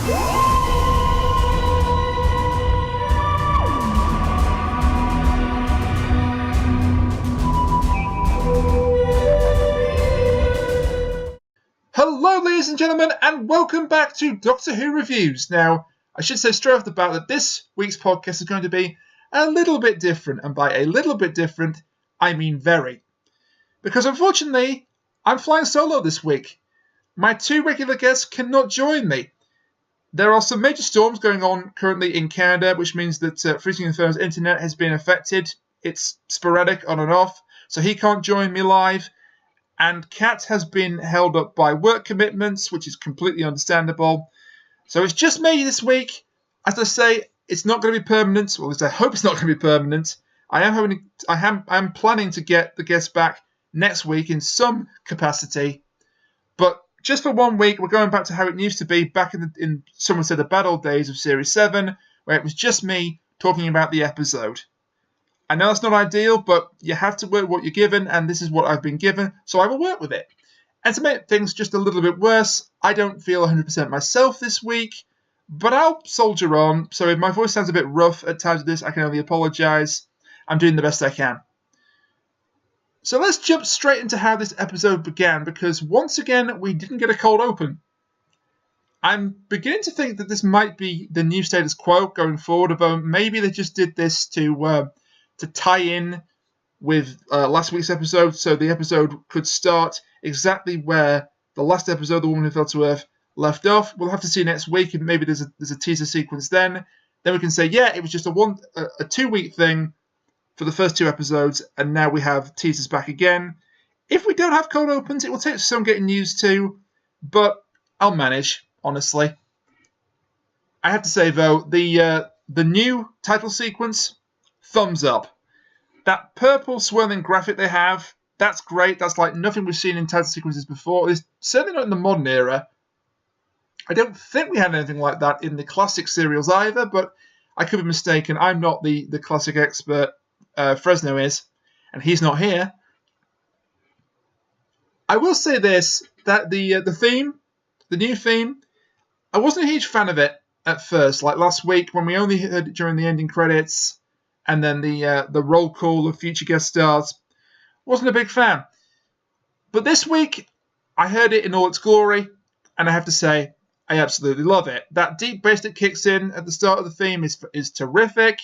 Hello, ladies and gentlemen, and welcome back to Doctor Who Reviews. Now, I should say straight off the bat that this week's podcast is going to be a little bit different, and by a little bit different, I mean very. Because unfortunately, I'm flying solo this week. My two regular guests cannot join me. There are some major storms going on currently in Canada, which means that FreezingInferno's internet has been affected. It's sporadic on and off, so he can't join me live. And Kat has been held up by work commitments, which is completely understandable. So it's just me this week. As I say, it's not going to be permanent. Well, at least I hope it's not going to be permanent. I am planning to get the guests back next week in some capacity. But just for 1 week, we're going back to how it used to be back in someone said the bad old days of Series 7, where it was just me talking about the episode. I know that's not ideal, but you have to work with what you're given, and this is what I've been given, so I will work with it. And to make things just a little bit worse, I don't feel 100% myself this week, but I'll soldier on, so if my voice sounds a bit rough at times of this, I can only apologise. I'm doing the best I can. So let's jump straight into how this episode began, because once again, we didn't get a cold open. I'm beginning to think that this might be the new status quo going forward, although maybe they just did this to tie in with last week's episode, so the episode could start exactly where the last episode, The Woman Who Fell to Earth, left off. We'll have to see next week if maybe there's a teaser sequence then. Then we can say, yeah, it was just a 2-week thing for the first 2 episodes, and now we have teasers back again. If we don't have cold opens, it will take some getting used to, but I'll manage, honestly. I have to say, though, the new title sequence, thumbs up. That purple swirling graphic they have, that's great. That's like nothing we've seen in title sequences before. It's certainly not in the modern era. I don't think we had anything like that in the classic serials either, but I could be mistaken. I'm not the classic expert. Fresno is, and he's not here. I will say this, that the theme, the new theme, I wasn't a huge fan of it at first. Like last week when we only heard it during the ending credits, and then the roll call of future guest stars, wasn't a big fan. But this week, I heard it in all its glory, and I have to say, I absolutely love it. That deep bass that kicks in at the start of the theme is terrific,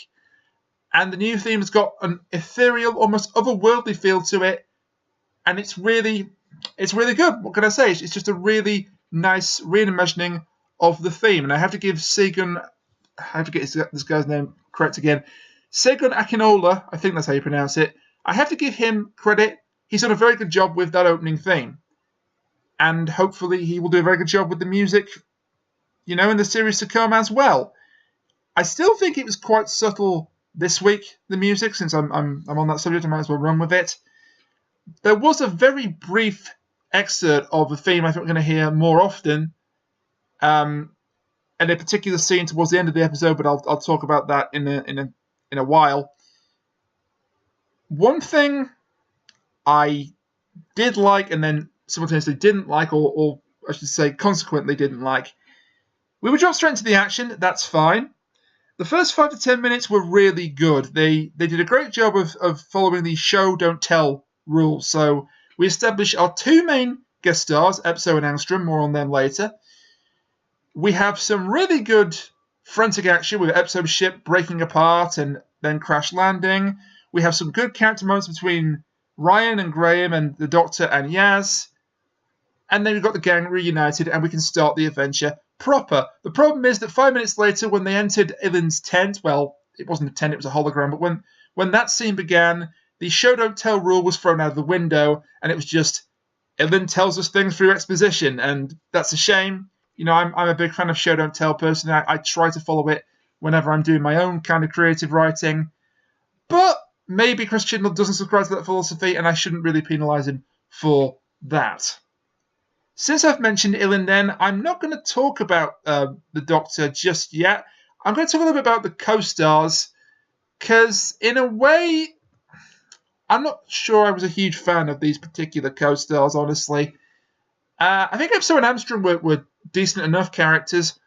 and the new theme has got an ethereal, almost otherworldly feel to it, and it's really good. What can I say? It's just a really nice reimagining of the theme, and I have to give Segun, I have to get this guy's name correct again, Segun Akinola, I think that's how you pronounce it. I have to give him credit. He's done a very good job with that opening theme. And hopefully he will do a very good job with the music, in the series to come as well. I still think it was quite subtle this week, the music, since I'm on that subject, I might as well run with it. There was a very brief excerpt of a theme I think we're going to hear more often, and a particular scene towards the end of the episode, but I'll talk about that in a while. One thing I did like and then simultaneously didn't like, or I should say consequently didn't like, we would jump straight into the action, that's fine. The first 5 to 10 minutes were really good. They did a great job of following the show, don't tell rules. So we established our 2 main guest stars, Epso and Angstrom, more on them later. We have some really good frantic action with Epso's ship breaking apart and then crash landing. We have some good character moments between Ryan and Graham and the Doctor and Yaz. And then we've got the gang reunited and we can start the adventure proper. The problem is that 5 minutes later when they entered Ilin's tent, well, it wasn't a tent, it was a hologram, but when that scene began, the show don't tell rule was thrown out of the window and it was just, Ilin tells us things through exposition, and that's a shame. I'm a big fan of show don't tell personally. I try to follow it whenever I'm doing my own kind of creative writing. But maybe Chris Chibnall doesn't subscribe to that philosophy, and I shouldn't really penalise him for that. Since I've mentioned Ilin then, I'm not going to talk about the Doctor just yet. I'm going to talk a little bit about the co-stars, because in a way, I'm not sure I was a huge fan of these particular co-stars, honestly. I think Epso and Armstrong were decent enough characters,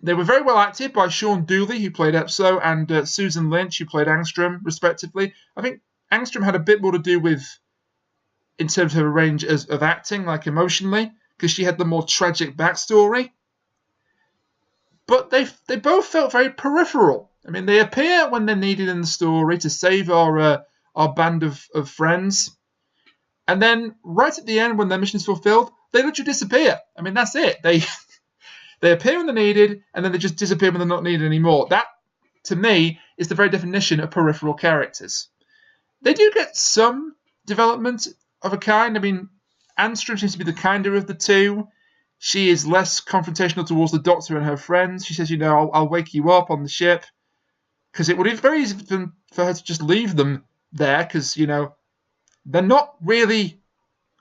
They were very well acted by Sean Dooley, who played Epso, and Susan Lynch, who played Angstrom, respectively. I think Angstrom had a bit more to do with, in terms of her range of acting, like emotionally, because she had the more tragic backstory. But they both felt very peripheral. I mean, they appear when they're needed in the story to save our band of friends. And then right at the end, when their mission is fulfilled, they literally disappear. I mean, that's it. They appear when they're needed, and then they just disappear when they're not needed anymore. That, to me, is the very definition of peripheral characters. They do get some development of a kind. I mean, Angstrom seems to be the kinder of the two. She is less confrontational towards the Doctor and her friends. She says, I'll wake you up on the ship. Because it would be very easy for her to just leave them there, because, they're not really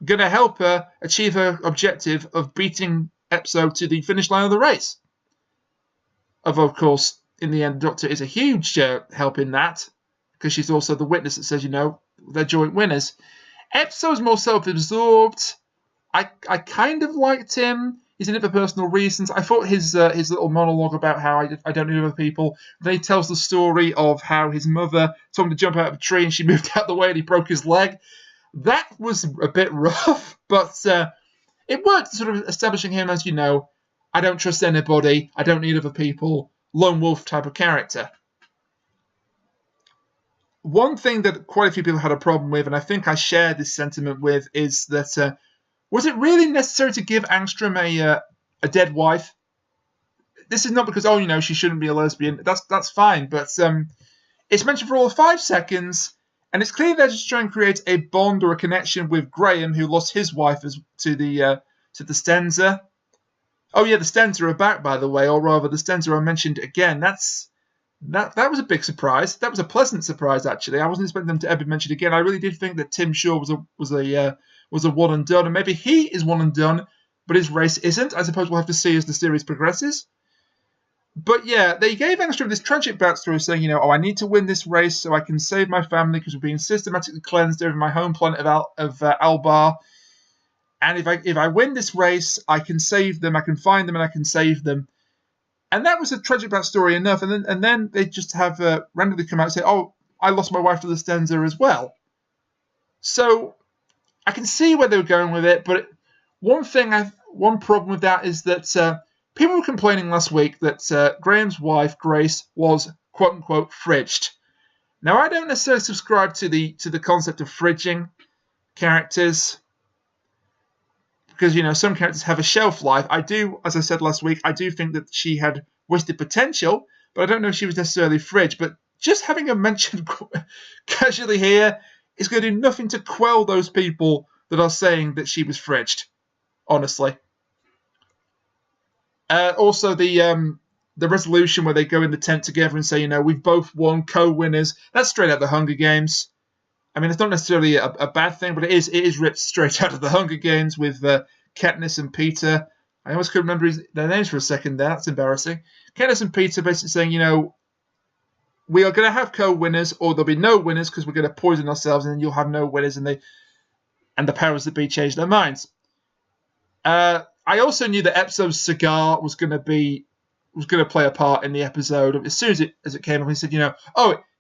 going to help her achieve her objective of beating Epso to the finish line of the race. Of course, in the end, the Doctor is a huge help in that, because she's also the witness that says, they're joint winners. Epso's more self-absorbed. I kind of liked him. He's in it for personal reasons. I thought his little monologue about how I don't know other people. Then he tells the story of how his mother told him to jump out of a tree and she moved out of the way and he broke his leg. That was a bit rough, but it worked, sort of establishing him as, I don't trust anybody, I don't need other people, lone wolf type of character. One thing that quite a few people had a problem with, and I think I share this sentiment with, is that was it really necessary to give Angstrom a dead wife? This is not because, she shouldn't be a lesbian. That's fine, but it's mentioned for all of 5 seconds, and it's clear they're just trying to create a bond or a connection with Graham, who lost his wife to the Stenza. Oh yeah, the Stenza are back, by the way, or rather, the Stenza are mentioned again. That was a big surprise. That was a pleasant surprise, actually. I wasn't expecting them to ever be mentioned again. I really did think that Tim Shaw was a one and done, and maybe he is one and done, but his race isn't. I suppose we'll have to see as the series progresses. But yeah, they gave Angstrom this tragic backstory saying, I need to win this race so I can save my family because we're being systematically cleansed over my home planet of Albar. And if I win this race, I can save them, I can find them, and I can save them. And that was a tragic backstory enough. And then they just have randomly come out and say, I lost my wife to the Stenza as well. So I can see where they were going with it, but one problem with that is that people were complaining last week that Graham's wife, Grace, was quote-unquote fridged. Now, I don't necessarily subscribe to the concept of fridging characters, because, some characters have a shelf life. I do, as I said last week, I do think that she had wasted potential, but I don't know if she was necessarily fridged. But just having her mentioned casually here is going to do nothing to quell those people that are saying that she was fridged, honestly. Also, the resolution where they go in the tent together and say, we've both won, co-winners, that's straight out of the Hunger Games. I mean, it's not necessarily a bad thing, but it is ripped straight out of the Hunger Games with Katniss and Peter. I almost couldn't remember their names for a second there. That's embarrassing. Katniss and Peter basically saying, we are going to have co-winners, or there'll be no winners because we're going to poison ourselves, and then you'll have no winners, and the powers that be change their minds. I also knew that Epso's cigar was going to play a part in the episode. As soon as it came up, he said,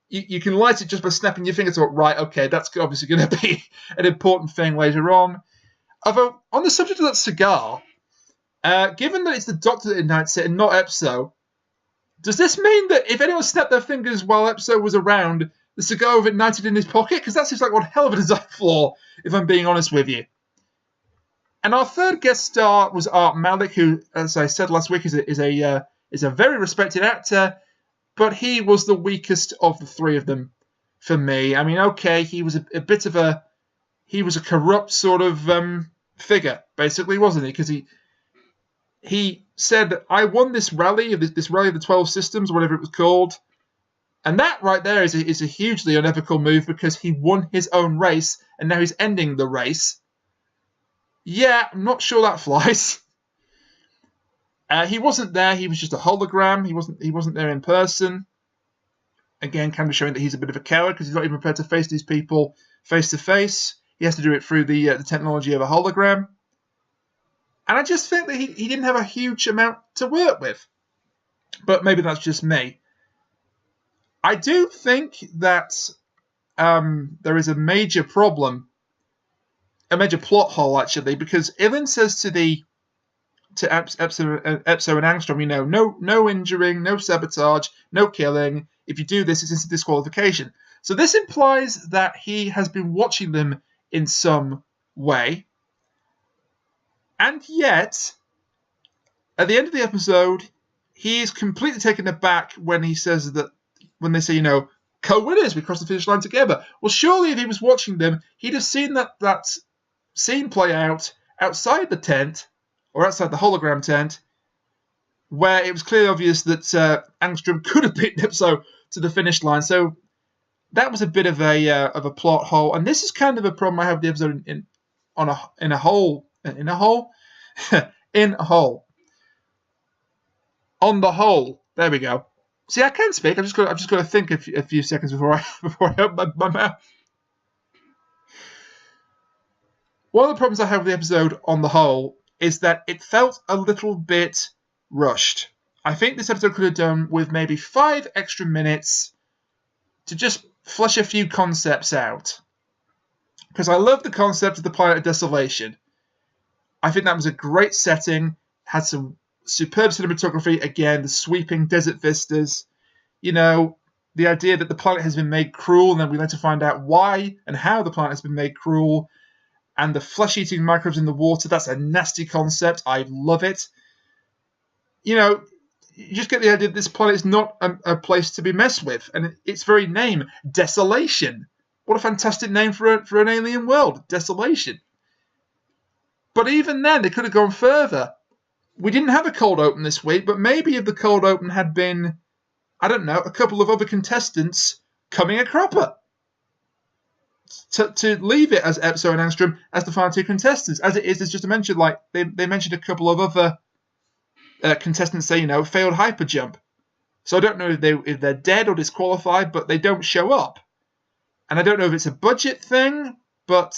you can light it just by snapping your fingers. Right, okay, that's obviously going to be an important thing later on. Although, on the subject of that cigar, given that it's the Doctor that ignites it and not Epso, does this mean that if anyone snapped their fingers while Epso was around, the cigar would have ignited in his pocket? Because that seems like one hell of a design flaw, if I'm being honest with you. And our third guest star was Art Malik, who, as I said last week, is a very respected actor, but he was the weakest of the three of them for me. I mean, okay, he was a bit of a corrupt sort of figure, basically, wasn't he? Because he said, I won this rally of the 12 systems, whatever it was called. And that right there is a hugely unethical move, because he won his own race and now he's ending the race. Yeah, I'm not sure that flies. He wasn't there. He was just a hologram. He wasn't there in person. Again, kind of showing that he's a bit of a coward, because he's not even prepared to face these people face to face. He has to do it through the technology of a hologram. And I just think that he didn't have a huge amount to work with. but maybe that's just me. I do think that there is a major problem, a major plot hole actually, because Ilin says to Epso and Angstrom, no injuring, no sabotage, no killing. If you do this, it's instant disqualification. So this implies that he has been watching them in some way. And yet, at the end of the episode, he is completely taken aback when he says that, when they say, co-winners, we crossed the finish line together. Well, surely if he was watching them, he'd have seen that scene play out outside the tent, or outside the hologram tent, where it was clearly obvious that Angstrom could have beaten Ipso to the finish line. So that was a bit of a plot hole, and this is kind of a problem I have with the episode in a whole. On the whole, there we go. See, I can speak. I've just got to think a few seconds before I open my mouth. One of the problems I have with the episode on the whole is that it felt a little bit rushed. I think this episode could have done with maybe 5 extra minutes to just flesh a few concepts out. Because I love the concept of the Planet of Desolation. I think that was a great setting, had some superb cinematography, again, the sweeping desert vistas. The idea that the planet has been made cruel, and then we later find out why and how the planet has been made cruel. And the flesh-eating microbes in the water, that's a nasty concept. I love it. You just get the idea that this planet is not a place to be messed with. And its very name, Desolation. What a fantastic name for an alien world, Desolation. But even then, they could have gone further. We didn't have a cold open this week, but maybe if the cold open had been, I don't know, a couple of other contestants coming a cropper. To leave it as Epso and Angstrom as the final 2 contestants. As it is, there's just a mention, like, they mentioned a couple of other contestants say, failed hyper jump. So I don't know if they're dead or disqualified, but they don't show up. And I don't know if it's a budget thing, but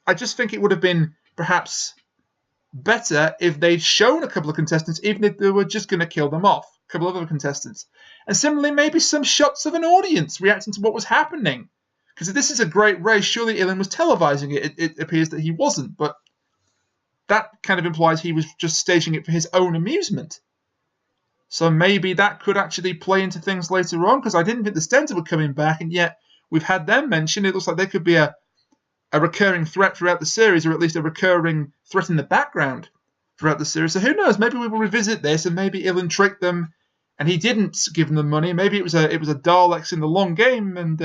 I just think it would have been perhaps better if they'd shown a couple of contestants, even if they were just going to kill them off, a couple of other contestants. And similarly, maybe some shots of an audience reacting to what was happening. Because if this is a great race, surely Ilin was televising it. It appears that he wasn't, but that kind of implies he was just staging it for his own amusement. So maybe that could actually play into things later on, because I didn't think the Stenta were coming back, and yet we've had them mentioned. It looks like they could be a recurring threat throughout the series, or at least a recurring threat in the background throughout the series. So who knows? Maybe we will revisit this, and maybe Ilin tricked them, and he didn't give them the money. Maybe it was a Daleks in the long game and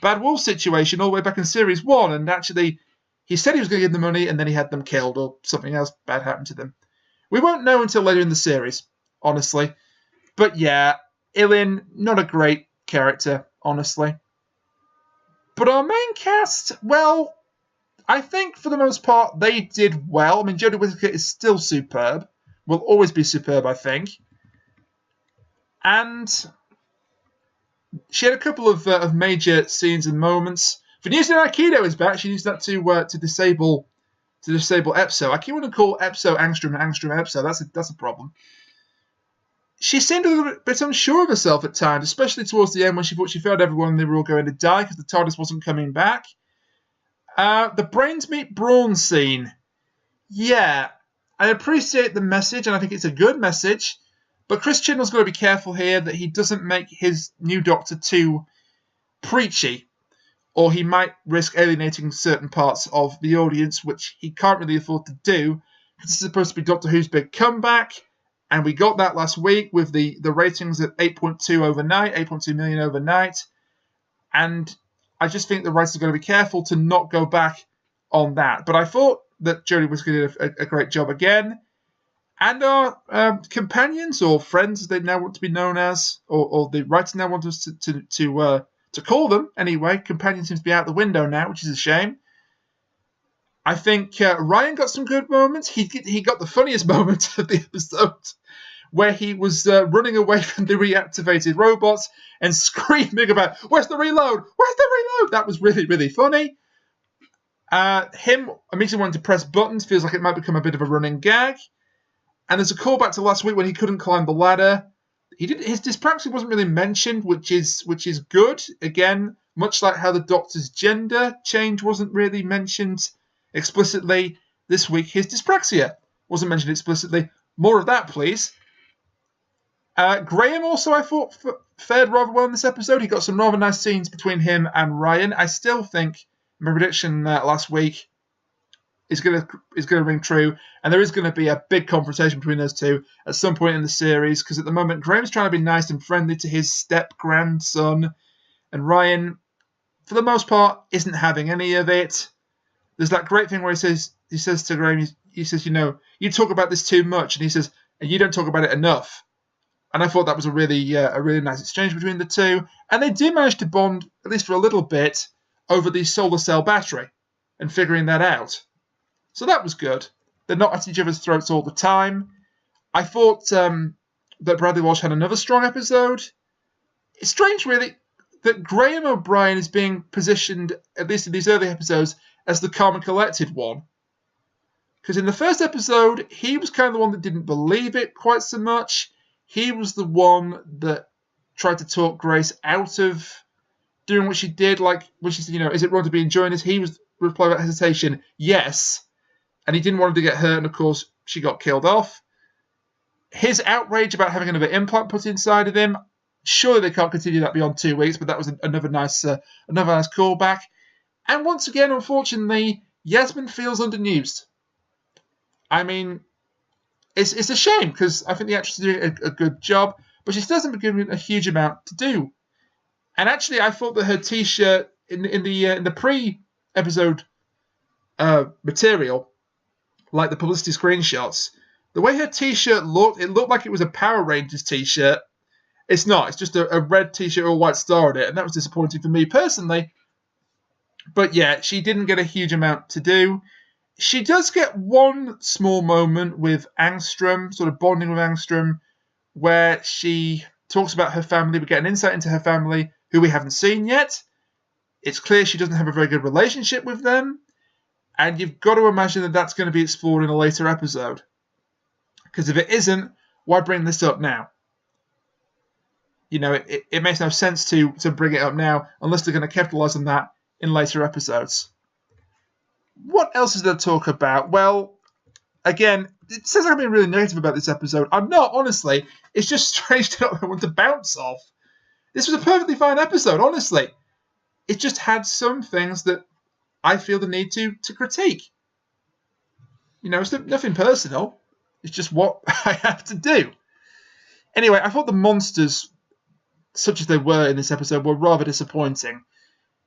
Bad Wolf situation all the way back in Series 1, and actually he said he was going to give them the money, and then he had them killed, or something else bad happened to them. We won't know until later in the series, honestly. But yeah, Ilin, not a great character, honestly. But our main cast, well, I think for the most part they did well. I mean, Jodie Whittaker is still superb. Will always be superb, I think. And she had a couple of major scenes and moments. Venusia Aikido is back. She used that to disable Epso. I keep wanting to call Epso Angstrom and Angstrom Epso. That's a problem. She seemed a little bit unsure of herself at times, especially towards the end when she thought she failed everyone and they were all going to die because the TARDIS wasn't coming back. The brains meet brawn scene. Yeah, I appreciate the message, and I think it's a good message. But Chris Chibnall's got to be careful here that he doesn't make his new Doctor too preachy, or he might risk alienating certain parts of the audience, which he can't really afford to do, because this is supposed to be Doctor Who's big comeback. And we got that last week with the ratings at 8.2 overnight, 8.2 million overnight. And I just think the writers are going to be careful to not go back on that. But I thought that Jodie Whittaker did a great job again. And our companions, or friends as they now want to be known as, or the writers now want us to call them anyway. Companion seems to be out the window now, which is a shame. I think Ryan got some good moments. He got the funniest moment of the episode, where he was running away from the reactivated robots and screaming about, "Where's the reload? Where's the reload?" That was really, really funny. Him immediately wanting to press buttons feels like it might become a bit of a running gag. And there's a callback to last week when he couldn't climb the ladder. His dyspraxia wasn't really mentioned, which is good. Again, much like how the Doctor's gender change wasn't really mentioned explicitly, this week his dyspraxia wasn't mentioned explicitly. More of that, please. Graham also, I thought, fared rather well in this episode. He got some rather nice scenes between him and Ryan. I still think my prediction last week is going to ring true, and there is going to be a big confrontation between those two at some point in the series, because at the moment Graham's trying to be nice and friendly to his step-grandson, and Ryan, for the most part, isn't having any of it. There's that great thing where he says to Graham, he says, you talk about this too much, and he says, and you don't talk about it enough. And I thought that was a really nice exchange between the two, and they do manage to bond, at least for a little bit, over the solar cell battery and figuring that out. So that was good. They're not at each other's throats all the time. I thought that Bradley Walsh had another strong episode. It's strange, really, that Graham O'Brien is being positioned, at least in these early episodes, as the calm and collected one. Because in the first episode, he was kind of the one that didn't believe it quite so much. He was the one that tried to talk Grace out of doing what she did. Like, when she said, is it wrong to be enjoying this? He was replying without hesitation, yes. And he didn't want her to get hurt, and of course, she got killed off. His outrage about having another implant put inside of him, surely they can't continue that beyond 2 weeks, but that was another nice callback. And once again, unfortunately, Yasmin feels underused. I mean, it's a shame, because I think the actress is doing a good job, but she still hasn't been given a huge amount to do. And actually, I thought that her T-shirt in the pre-episode material, like the publicity screenshots, the way her T-shirt looked, it looked like it was a Power Rangers T-shirt. It's not. It's just a red T-shirt with a white star on it, and that was disappointing for me personally. But yeah, she didn't get a huge amount to do. She does get one small moment with Angstrom, sort of bonding with Angstrom, where she talks about her family. We get an insight into her family, who we haven't seen yet. It's clear she doesn't have a very good relationship with them. And you've got to imagine that that's going to be explored in a later episode. Because if it isn't, why bring this up now? It makes no sense to bring it up now unless they're going to capitalise on that in later episodes. What else is there to talk about? Well, again, it says I'm being really negative about this episode. I'm not, honestly. It's just strange to not want to bounce off. This was a perfectly fine episode, honestly. It just had some things that I feel the need to critique. It's nothing personal. It's just what I have to do. Anyway, I thought the monsters, such as they were in this episode, were rather disappointing.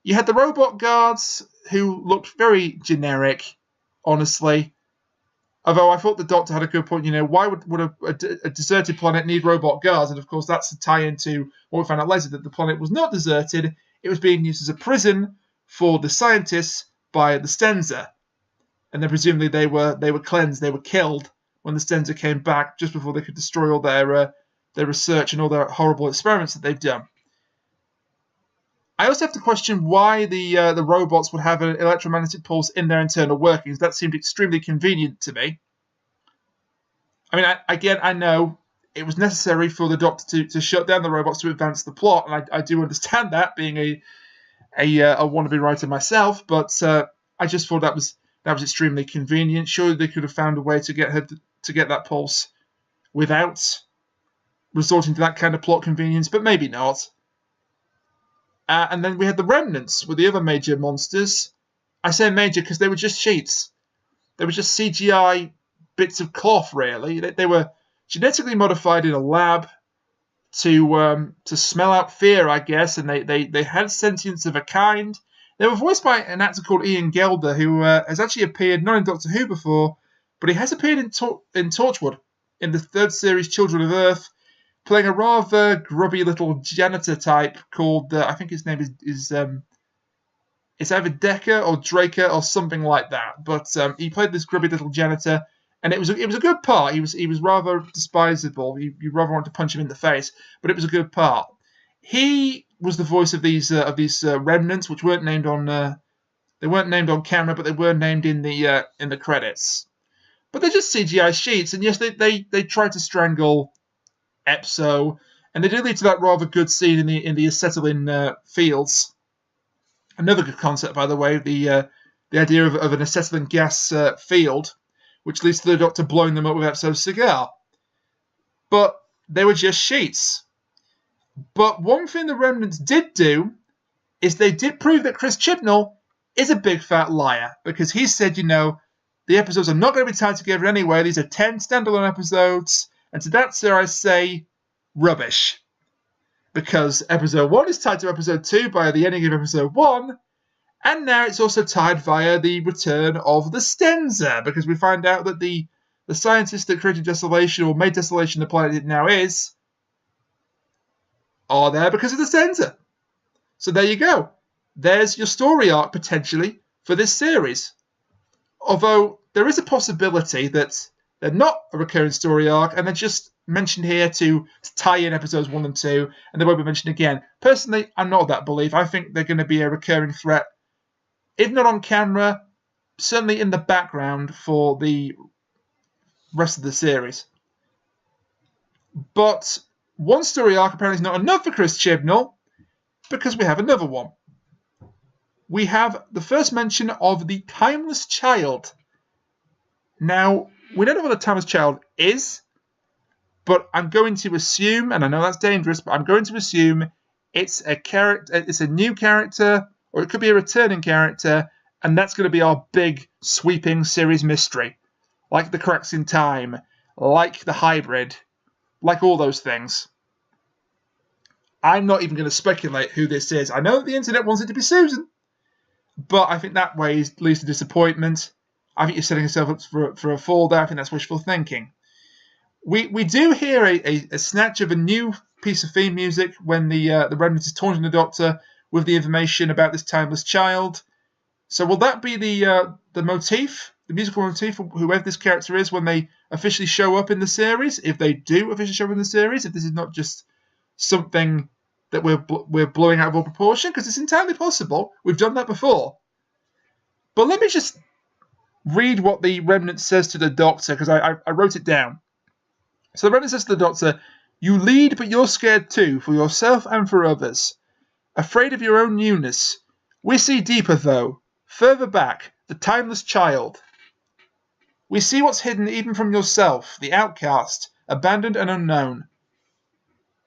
You had the robot guards, who looked very generic, honestly. Although I thought the Doctor had a good point. Why would a deserted planet need robot guards? And of course, that's a tie into what we found out later, that the planet was not deserted. It was being used as a prison for the scientists by the Stenza. And then presumably they were cleansed, they were killed when the Stenza came back, just before they could destroy all their research and all their horrible experiments that they've done. I also have to question why the robots would have an electromagnetic pulse in their internal workings. That seemed extremely convenient to me. I mean, I know it was necessary for the Doctor to shut down the robots to advance the plot, and I do understand that, being a wannabe writer myself. But I just thought that was extremely convenient. Surely they could have found a way to get her to get that pulse without resorting to that kind of plot convenience, but maybe not. And then we had the remnants with the other major monsters. I say major because they were just sheets. They were just CGI bits of cloth, really. They were genetically modified in a lab to smell out fear, I guess, and they had sentience of a kind. They were voiced by an actor called Ian Gelder, who has actually appeared not in Doctor Who before, but he has appeared in Torchwood in the third series, Children of Earth, playing a rather grubby little janitor type called, I think his name is it's either Decker or Draker or something like that. But he played this grubby little janitor, and it was a good part. He was rather despisable. You rather want to punch him in the face, but it was a good part. He was the voice of these remnants, which weren't named on camera, but they were named in the credits. But they're just CGI sheets. And yes, they try to strangle Epso, and they do lead to that rather good scene in the acetylene fields. Another good concept, by the way, the idea of an acetylene gas field, which leads to the Doctor blowing them up with Epso's cigar. But they were just sheets. But one thing the Remnants did do is they did prove that Chris Chibnall is a big fat liar, because he said, the episodes are not going to be tied together anyway. These are 10 standalone episodes. And to that, sir, I say rubbish. Because episode 1 is tied to episode 2 by the ending of episode 1. And now it's also tied via the return of the Stenza. Because we find out that the scientists that created Desolation, or made Desolation the planet it now is, are there because of the Stenza. So there you go. There's your story arc, potentially, for this series. Although, there is a possibility that they're not a recurring story arc, and they're just mentioned here to tie in episodes 1 and 2, and they won't be mentioned again. Personally, I'm not of that belief. I think they're going to be a recurring threat, if not on camera, certainly in the background for the rest of the series. But one story arc apparently is not enough for Chris Chibnall, because we have another one. We have the first mention of the Timeless Child. Now, we don't know what the Timeless Child is, but I'm going to assume, and I know that's dangerous, but I'm going to assume it's a new character, or it could be a returning character, and that's going to be our big, sweeping series mystery. Like the Cracks in Time, like the Hybrid, like all those things. I'm not even going to speculate who this is. I know that the internet wants it to be Susan, but I think that way leads to disappointment. I think you're setting yourself up for a fall there. I think that's wishful thinking. We do hear a snatch of a new piece of theme music when the Remnant is taunting the Doctor with the information about this Timeless Child. So will that be the motif, the musical motif of whoever this character is when they officially show up in the series? If they do officially show up in the series, if this is not just something that we're blowing out of all proportion, because it's entirely possible. We've done that before. But let me just read what the Remnant says to the Doctor, because I wrote it down. So the Remnant says to the Doctor, "You lead, but you're scared too, for yourself and for others. Afraid of your own newness. We see deeper, though. Further back, the Timeless Child. We see what's hidden even from yourself, the outcast, abandoned and unknown."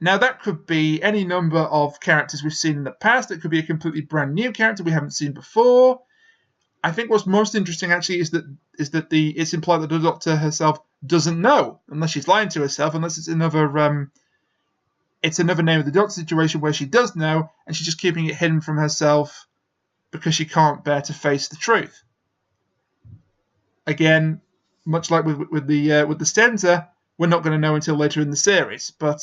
Now, that could be any number of characters we've seen in the past. It could be a completely brand new character we haven't seen before. I think what's most interesting, actually, is that it's implied that the Doctor herself doesn't know, unless she's lying to herself, unless it's another name of the Doctor situation where she does know, and she's just keeping it hidden from herself because she can't bear to face the truth. Again, much like with the Stenza, we're not going to know until later in the series. But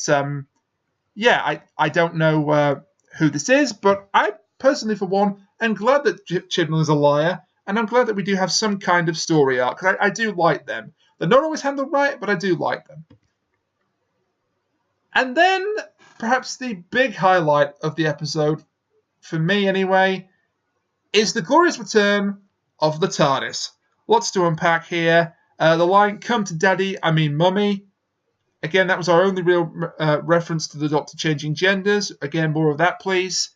yeah, I don't know who this is, but I personally, for one, am glad that Chibnall is a liar, and I'm glad that we do have some kind of story arc, because I do like them. They're not always handled right, but I do like them. And then, perhaps the big highlight of the episode, for me anyway, is the glorious return of the TARDIS. Lots to unpack here. The line, "Come to Daddy, I mean Mummy." Again, that was our only real reference to the Doctor changing genders. Again, more of that, please.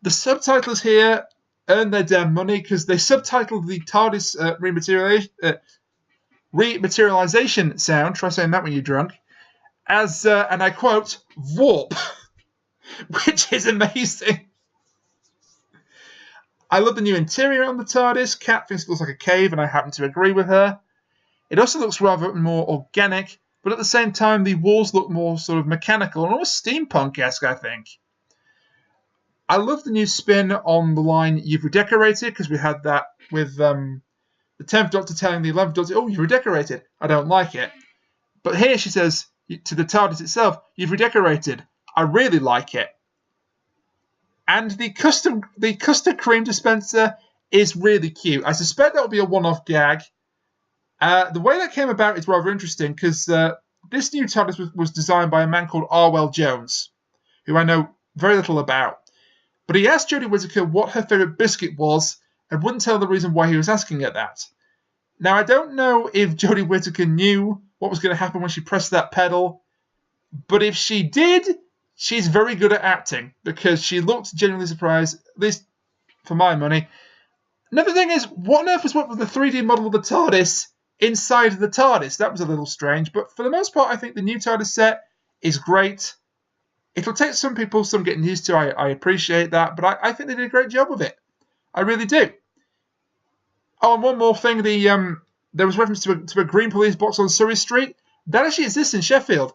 The subtitles here earn their damn money, because they subtitled the TARDIS rematerialization sound, try saying that when you're drunk, as, and I quote, "warp," which is amazing. I love the new interior on the TARDIS. Kat thinks it looks like a cave, and I happen to agree with her. It also looks rather more organic, but at the same time, the walls look more sort of mechanical and almost steampunk-esque, I think. I love the new spin on the line, "You've redecorated," because we had that with the 10th Doctor telling the 11th Doctor, "Oh, you've redecorated. I don't like it." But here she says to the TARDIS itself, "You've redecorated. I really like it." And the custard cream dispenser is really cute. I suspect that will be a one-off gag. The way that came about is rather interesting, because this new TARDIS was designed by a man called Arwell Jones, who I know very little about. But he asked Jodie Whittaker what her favourite biscuit was, and wouldn't tell the reason why he was asking her that. Now, I don't know if Jodie Whittaker knew what was going to happen when she pressed that pedal, but if she did, she's very good at acting, because she looked genuinely surprised, at least for my money. Another thing is, what on earth was what with the 3D model of the TARDIS inside the TARDIS? That was a little strange, but for the most part, I think the new TARDIS set is great. It'll take some people some getting used to. I appreciate that, but I think they did a great job of it. I really do. Oh, and one more thing. There was reference to a green police box on Surrey Street. That actually exists in Sheffield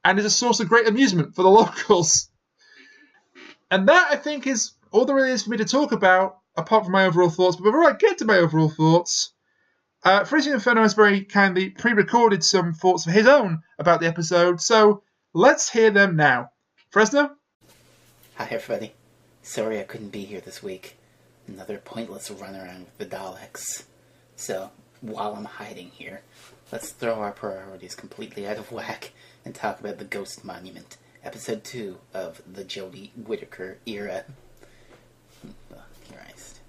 and is a source of great amusement for the locals. And that, I think, is all there really is for me to talk about, apart from my overall thoughts. But before I get to my overall thoughts, FreezingInferno has very kindly pre-recorded some thoughts of his own about the episode, so let's hear them now. Fresno? Hi, everybody. Sorry I couldn't be here this week. Another pointless run around with the Daleks. So, while I'm hiding here, let's throw our priorities completely out of whack and talk about the Ghost Monument, Episode 2 of the Jodie Whittaker era. Oh, Christ.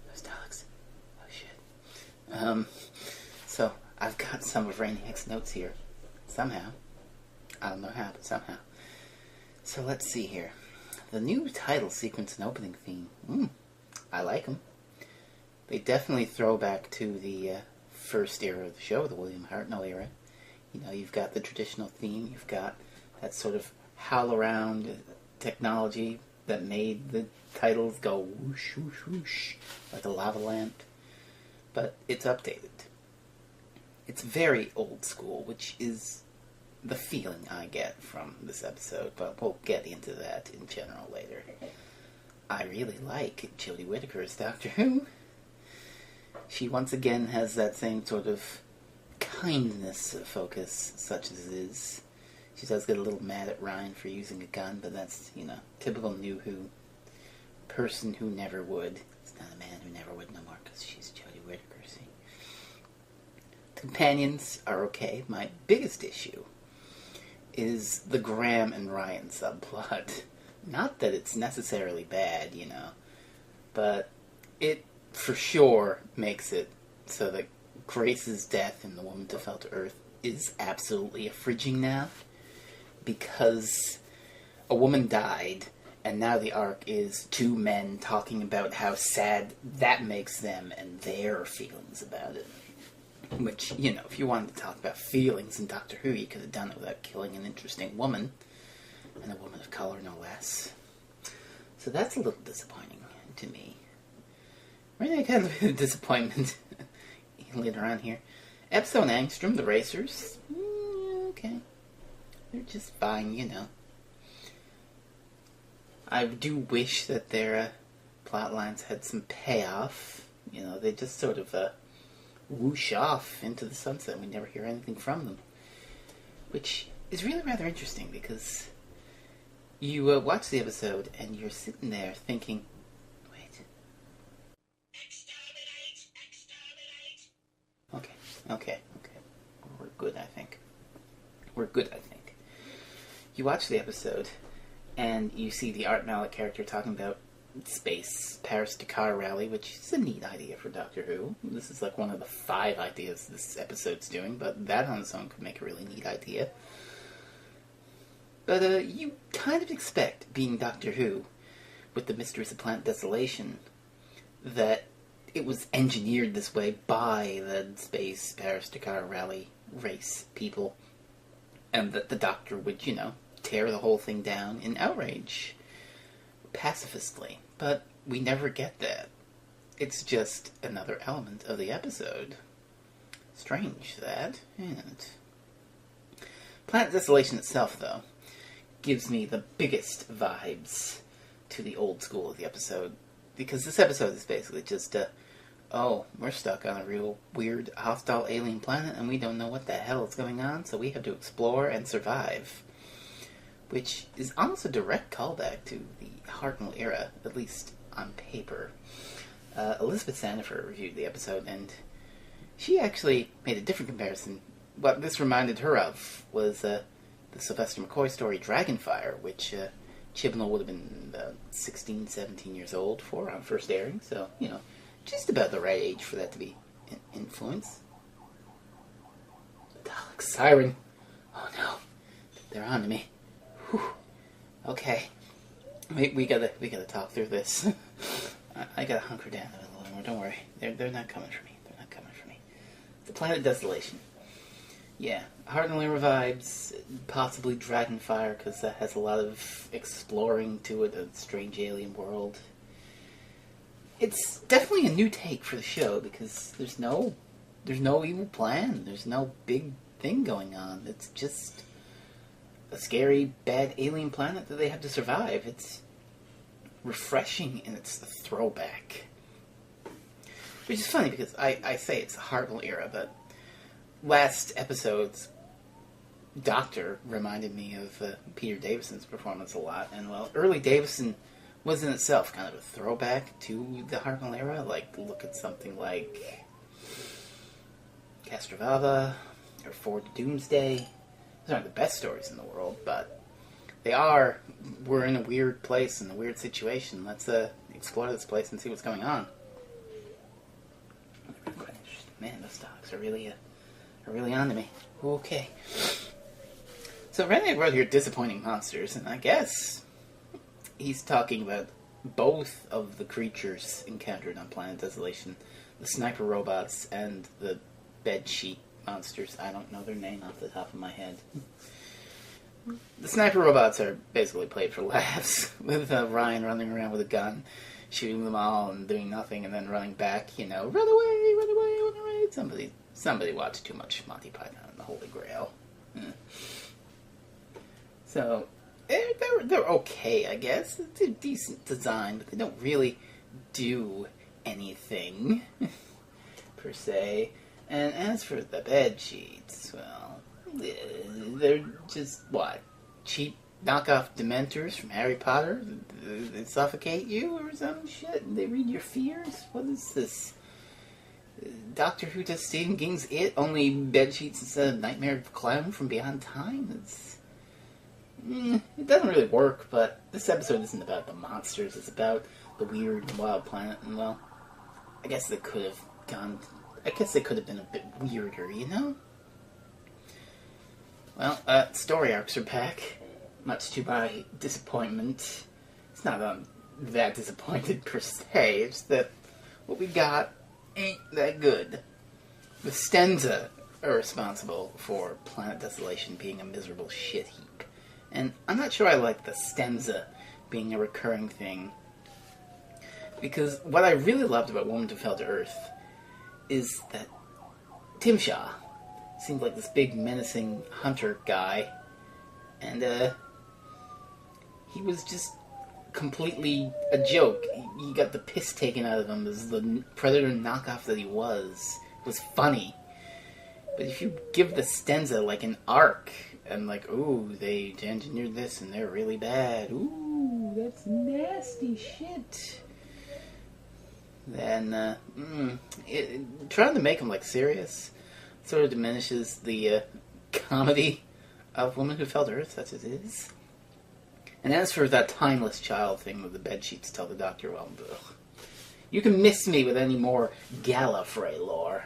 Those Daleks. Oh, shit. So, I've got some of Rainiac's notes here. Somehow. I don't know how, but somehow. So, let's see here. The new title sequence and opening theme. I like them. They definitely throw back to the first era of the show, the William Hartnell era. You know, you've got the traditional theme, you've got that sort of howl-around technology that made the titles go whoosh, whoosh, whoosh, like a lava lamp. But it's updated. It's very old school, which is the feeling I get from this episode, but we'll get into that in general later. I really like Jodie Whittaker as Doctor Who. She once again has that same sort of kindness focus, such as it is. She does get a little mad at Ryan for using a gun, but that's, typical New Who. Person who never would. It's not a man who never would no more, because she's Jodie Whittaker, see. Companions are okay. My biggest issue is the Graham and Ryan subplot. Not that it's necessarily bad, but it for sure makes it so that Grace's death in The Woman Who Fell to Earth is absolutely affringing now, because a woman died, and now the arc is two men talking about how sad that makes them and their feelings about it. Which, if you wanted to talk about feelings in Doctor Who, you could have done it without killing an interesting woman, and a woman of color, no less. So that's a little disappointing to me. Really, I got a bit of disappointment later on here. Epsom and Angstrom, the racers, okay. They're just fine, I do wish that their plot lines had some payoff. They just sort of whoosh off into the sunset and we never hear anything from them. Which is really rather interesting, because you watch the episode and you're sitting there thinking, wait. Okay. We're good, I think. You watch the episode and you see the Art Malik character talking about space, Paris-Dakar rally, which is a neat idea for Doctor Who. This is like one of the 5 ideas this episode's doing, but that on its own could make a really neat idea. But you kind of expect, being Doctor Who, with the Mysteries of Planet Desolation, that it was engineered this way by the space Paris-Dakar rally race people, and that the Doctor would, tear the whole thing down in outrage, pacifistly. But we never get that. It's just another element of the episode. Strange, that, isn't it? Planet Desolation itself, though, gives me the biggest vibes to the old school of the episode, because this episode is basically just we're stuck on a real weird hostile alien planet and we don't know what the hell is going on, so we have to explore and survive, which is almost a direct callback to the Hartnell era, at least on paper. Elizabeth Sandifer reviewed the episode, and she actually made a different comparison. What this reminded her of was the Sylvester McCoy story Dragonfire, which Chibnall would have been 16, 17 years old for on first airing, so, just about the right age for that to be Influence? The Dalek siren. Oh no. They're on to me. Whew. Okay. We gotta talk through this. I gotta hunker down a little more. Don't worry. They're not coming for me. They're not coming for me. The Planet Desolation. Yeah. Heart and Lyra vibes. Possibly Dragonfire, because that has a lot of exploring to it. A strange alien world. It's definitely a new take for the show, because there's no evil plan. There's no big thing going on. It's just a scary, bad alien planet that they have to survive. It's refreshing, and it's a throwback. Which is funny, because I say it's a Hartnell era, but last episode's Doctor reminded me of Peter Davison's performance a lot, and well, early Davison was in itself kind of a throwback to the Hartnell era. Like, look at something like Castrovava or Ford Doomsday. Those aren't the best stories in the world, but we're in a weird place, in a weird situation. Let's explore this place and see what's going on. Man, those dogs are really on to me. Okay. So René wrote here disappointing monsters, and I guess he's talking about both of the creatures encountered on Planet Desolation, the sniper robots and the bedsheet monsters. I don't know their name off the top of my head. The sniper robots are basically played for laughs, with Ryan running around with a gun, shooting them all and doing nothing, and then running back, run away, run away, run away. Somebody watched too much Monty Python and the Holy Grail. So, they're okay, I guess. It's a decent design, but they don't really do anything, per se. And as for the bed sheets, well, they're just, cheap knockoff Dementors from Harry Potter? They suffocate you or some shit? They read your fears? What is this? Doctor Who does Stephen King's It, only bed sheets instead of Nightmare Clown from Beyond Time? It doesn't really work, but this episode isn't about the monsters. It's about the weird, wild planet, and, well, I guess they could have been a bit weirder, Well, story arcs are back, much to my disappointment. It's not that I'm that disappointed per se, it's that what we got ain't that good. The Stenza are responsible for Planet Desolation being a miserable shit heap. And I'm not sure I like the Stenza being a recurring thing. Because what I really loved about Woman Who Fell to Earth is that Tim Shaw seemed like this big menacing hunter guy, and he was just completely a joke. He got the piss taken out of him as the Predator knockoff that he was. It was funny. But if you give the Stenza like an arc, and like, ooh, they engineered this and they're really bad, ooh, that's nasty shit, then trying to make them like serious sort of diminishes the comedy of Woman Who Fell to Earth, such as it is. And as for that timeless child thing with the bedsheets tell the Doctor, well, ugh, you can miss me with any more Gallifrey lore.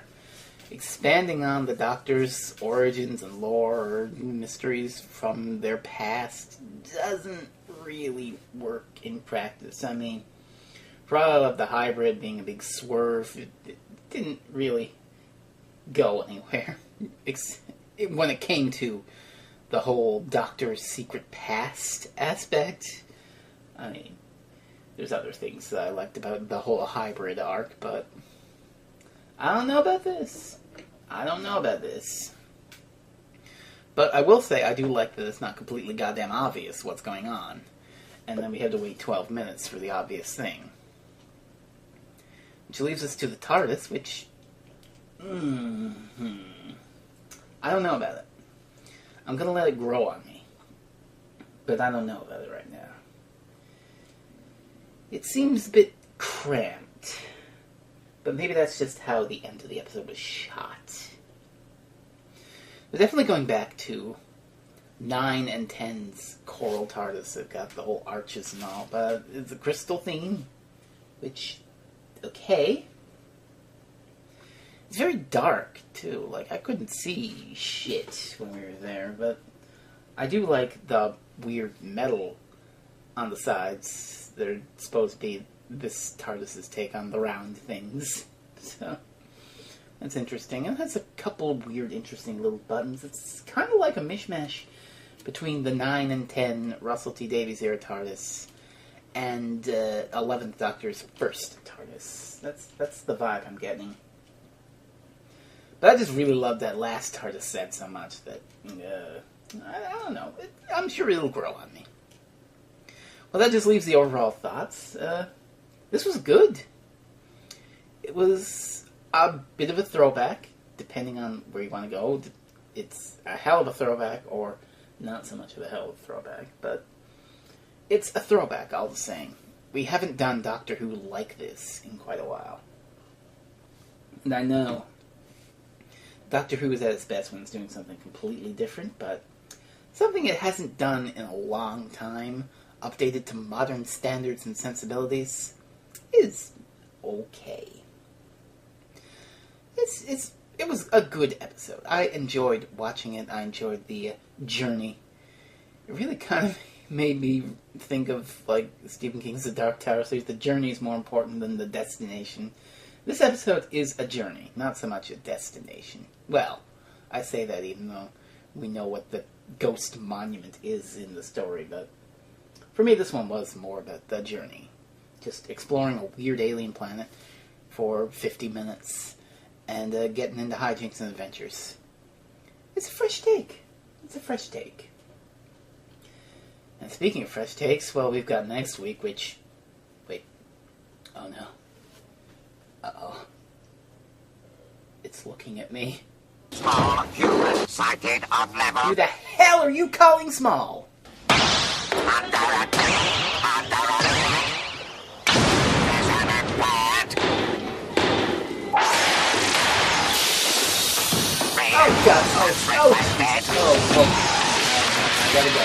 Expanding on the Doctor's origins and lore or mysteries from their past doesn't really work in practice. I mean, for all of the hybrid being a big swerve, it didn't really go anywhere. When it came to the whole Doctor's secret past aspect, I mean, there's other things that I liked about the whole hybrid arc, but I don't know about this. But I will say I do like that it's not completely goddamn obvious what's going on. And then we have to wait 12 minutes for the obvious thing. Which leaves us to the TARDIS, which I don't know about it. I'm going to let it grow on me. But I don't know about it right now. It seems a bit cramped. But maybe that's just how the end of the episode was shot. We're definitely going back to 9 and 10's Coral TARDIS. They've got the whole arches and all. But it's a crystal theme. Which, okay. It's very dark, too. Like, I couldn't see shit when we were there, but I do like the weird metal on the sides. They're supposed to be this TARDIS's take on the round things. So, that's interesting. And it has a couple of weird, interesting little buttons. It's kind of like a mishmash between the 9 and 10 Russell T Davies era TARDIS and 11th Doctor's first TARDIS. That's the vibe I'm getting. But I just really love that last TARDIS set so much that, I don't know. I'm sure it'll grow on me. Well, that just leaves the overall thoughts. This was good. It was a bit of a throwback, depending on where you want to go. It's a hell of a throwback, or not so much of a hell of a throwback, but it's a throwback all the same. We haven't done Doctor Who like this in quite a while. And I know Doctor Who is at its best when it's doing something completely different, but something it hasn't done in a long time, updated to modern standards and sensibilities, is okay. It was a good episode. I enjoyed watching it. I enjoyed the journey. It really kind of made me think of, like, Stephen King's The Dark Tower series. The journey is more important than the destination. This episode is a journey, not so much a destination. Well, I say that even though we know what the ghost monument is in the story, but for me this one was more about the journey. Just exploring a weird alien planet for 50 minutes and getting into hijinks and adventures. It's a fresh take. And speaking of fresh takes, well, we've got next week, which... Wait. Oh, no. Uh-oh. It's looking at me. Small human sighted of level. Who the hell are you calling small? Under attack. Measurement pad. Oh, God. I gotta go.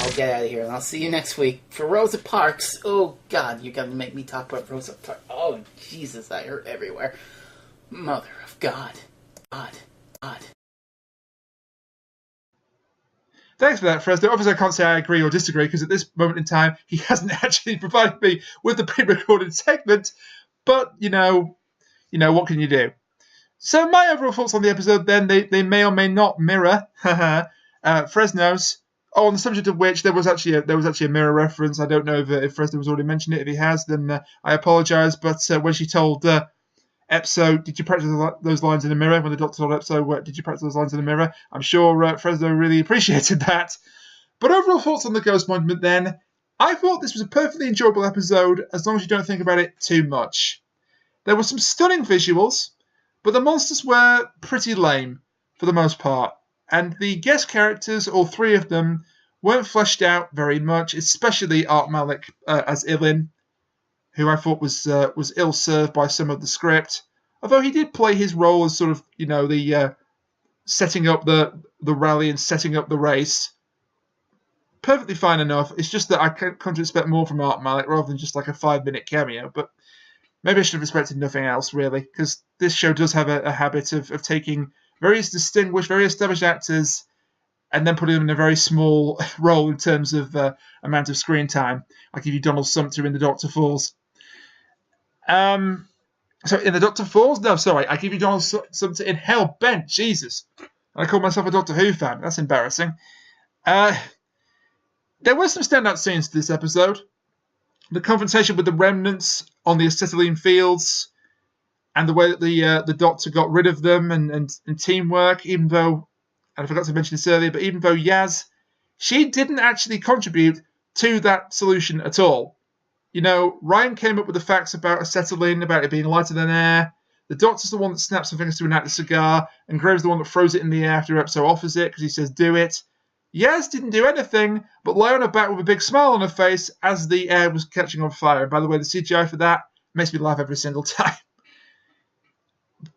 I'll get out of here, and I'll see you next week for Rosa Parks. Oh, God, you're gonna make me talk about Rosa Parks. Oh, Jesus, I hurt everywhere. Mother of God. God. Thanks for that, Fresno. Obviously, I can't say I agree or disagree, because at this moment in time, he hasn't actually provided me with the pre-recorded segment. But, you know, what can you do? So my overall thoughts on the episode, then, they may or may not mirror Fresno's. Oh, on the subject of which there was actually a mirror reference. I don't know if Fresno has already mentioned it. If he has, then I apologise. But when she told Epso, did you practice those lines in the mirror? When the Doctor told Epso, did you practice those lines in the mirror? I'm sure Fresno really appreciated that. But overall thoughts on the Ghost Monument then. I thought this was a perfectly enjoyable episode as long as you don't think about it too much. There were some stunning visuals, but the monsters were pretty lame for the most part. And the guest characters, all three of them, weren't fleshed out very much, especially Art Malik as Ilin, who I thought was ill-served by some of the script. Although he did play his role as sort of, the setting up the rally and setting up the race. Perfectly fine enough. It's just that I come to expect more from Art Malik rather than just like a 5-minute cameo. But maybe I should have expected nothing else, really, because this show does have a habit of taking various distinguished, very established actors and then putting them in a very small role in terms of amount of screen time. I'll give you Donald Sumter in The Doctor Falls. So in The Doctor Falls? No, sorry. I give you Donald Sumter in Hell Bent. Jesus. I call myself a Doctor Who fan. That's embarrassing. There were some standout scenes to this episode. The confrontation with the remnants on the acetylene fields and the way that the Doctor got rid of them and teamwork, even though, and I forgot to mention this earlier, but even though Yaz, she didn't actually contribute to that solution at all. Ryan came up with the facts about acetylene, about it being lighter than air. The Doctor's the one that snaps some fingers to enact the cigar, and Graham's the one that throws it in the air after Epso offers it because he says, do it. Yaz didn't do anything but lie on her back with a big smile on her face as the air was catching on fire. And by the way, the CGI for that makes me laugh every single time.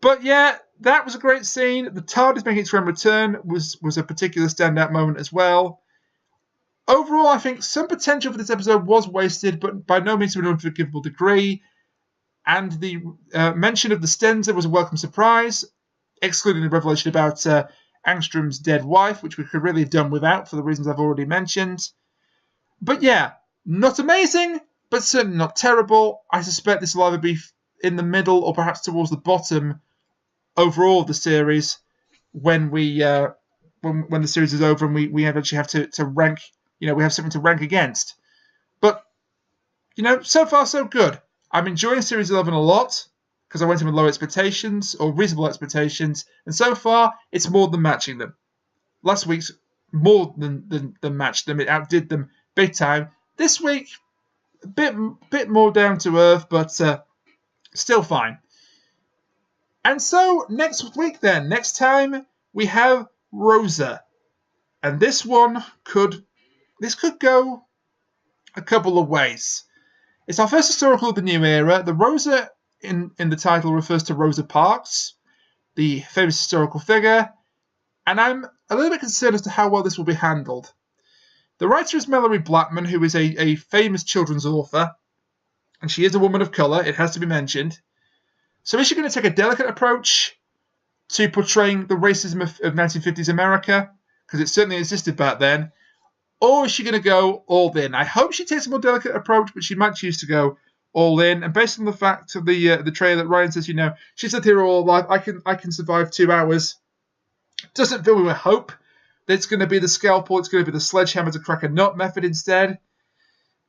But yeah, that was a great scene. The TARDIS making its grand return was a particular standout moment as well. Overall, I think some potential for this episode was wasted, but by no means to an unforgivable degree. and the mention of the Stenza was a welcome surprise, excluding the revelation about Angstrom's dead wife, which we could really have done without for the reasons I've already mentioned. But yeah, not amazing, but certainly not terrible. I suspect this will either be in the middle or perhaps towards the bottom overall of the series when we when the series is over and we actually have to rank. We have something to rank against. But so far so good. I'm enjoying Series 11 a lot because I went in with low expectations or reasonable expectations, and so far it's more than matching them. Last week's more than matched them. It outdid them big time. This week, a bit more down to earth, but still fine. And so next week then, next time we have Rosa, and this could go a couple of ways. It's our first historical of the new era. The Rosa in the title refers to Rosa Parks, the famous historical figure, and I'm a little bit concerned as to how well this will be handled. The writer is Mallory Blackman, who is a famous children's author, and she is a woman of colour, it has to be mentioned. So is she going to take a delicate approach to portraying the racism of 1950s America, because it certainly existed back then, or is she going to go all in? I hope she takes a more delicate approach, but she might choose to go all in. And based on the fact of the trailer that Ryan says, she's lived here all life, I can survive 2 hours. Doesn't fill me with hope that it's going to be the scalpel, it's going to be the sledgehammer to crack a nut method instead.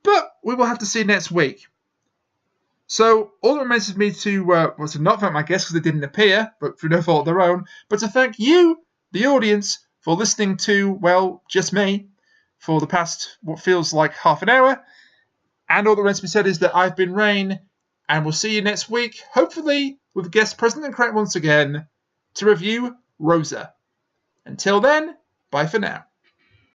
But we will have to see next week. So all that remains is me to not thank my guests because they didn't appear, but through no fault of their own, but to thank you, the audience, for listening to, well, just me, for the past, what feels like half an hour. And all that remains to be said is that I've been Rain, and we'll see you next week, hopefully with guest present and correct once again, to review Rosa. Until then, bye for now.